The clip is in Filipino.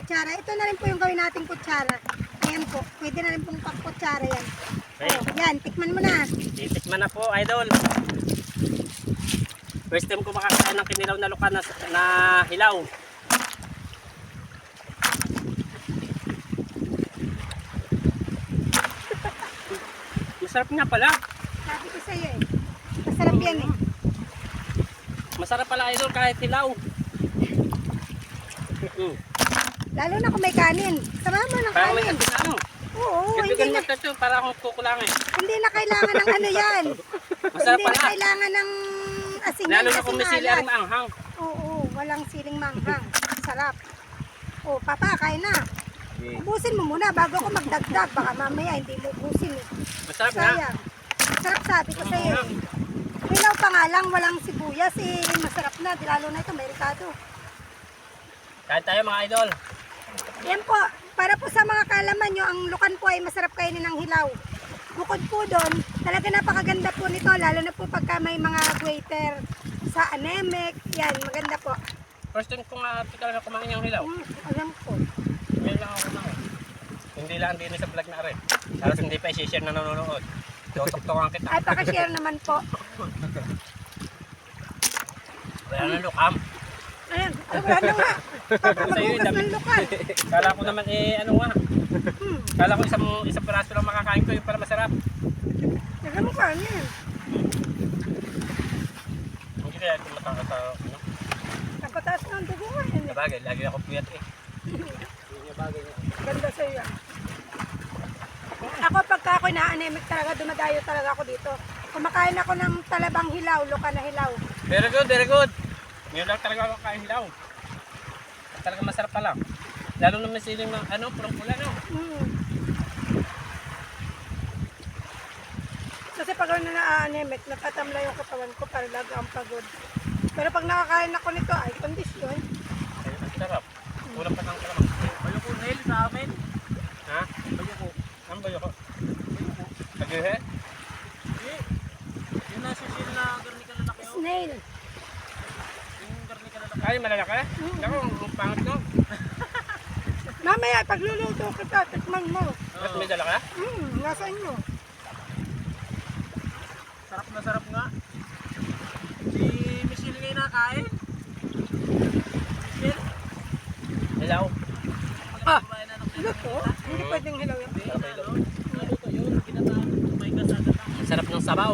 kutsara. Ito na rin po yung gawin nating kutsara. Ayan po, pwede na rin pong pagkutsara yan. Okay. Oh, yan, tikman mo na. Titikman na po, idol. First time ko makakain ng kinilaw na luka na hilaw. Masarap nga pala. Sabi ko sa'yo eh. Masarap yan eh. Masarap pala, idol, kahit hilaw. Lalo na kung may kanin. Sama mo ng Parang may kanin. asin ano. Oo, Kaibigan mo ito, para akong kukulangin. hindi na kailangan ng ano yan. Masarap Hindi na pala. kailangan ng asin yan Lalo na kasi kung may sili maalat. ang maanghang. Oo, walang siling manghang. Sarap. Oh, papa, kain na. Ubusin mo muna bago ako magdagdag. Baka mamaya hindi mo ubusin eh. Masarap nga. Sayang. Sarap sabi ko sa'yo. eh. Hilaw pa nga lang, walang sibuyas eh. Masarap na, lalo na ito, may ricado. Kain tayo mga idol. Yan po, para po sa mga kalaman nyo, ang lukan po ay masarap kainin ng hilaw. Bukod po doon, talaga napakaganda po nito, lalo na po pagka may mga waiter sa anemic. Yan, maganda po. First time ko nga talaga kumain yung hilaw. Alam ko. Ngayon lang ako kumain. Hindi lang din sa vlog na rin. Tapos hindi pa i-share na nanonood. Tutok-tokan kita. Ay, pakashare naman po. Wala na lukam. Ayan, wala na nga. Papagugas ng lukan. Kala ko naman ano nga. Kala ko isang piraso lang makakain ko, yung pala masarap. Alam mo ka, yan. Hindi kaya ito matangka sa ano. Ang pataas ng dugo nga yan. Sabagay, lagi ako puyat eh. Ganda sa'yo yan. Ako pagka ako na-anemic talaga, dumadayo talaga ako dito. Kumakain ako ng talabang hilaw, luka na hilaw. Very good, very good. Ngayon lang talaga ako kain hilaw. Talaga masarap pala. Lalo na may siling ng ano, pulang-pula no. Kasi pag ako na-anemic, natatamla yung katawan ko para lagi ang pagod. Pero pag nakakain ako nito, ay kondisyon. Ay, ang sarap. Kulang pa ng kalamang. Bayo ko nail sa amin. Ha? Bayo ko. Ang bayo ko? Pag-ihe? Yung nasa shell na garni ka lalaki oh. Snail. Yung garni ka lalaki. Ay, malalaki? Naku, ang pangit no. Mamaya, pagluluto kita, tikman mo. Mas may dala ka? Nasa inyo. Sarap na sarap nga. Si Michelle ngayon nakain. Michelle. Hilaw. Ah, Kumain na ng luto? Hindi pwedeng hilaw yan. Naluto yun. Ginataan. May kasagatan. Ang sarap ng sabaw.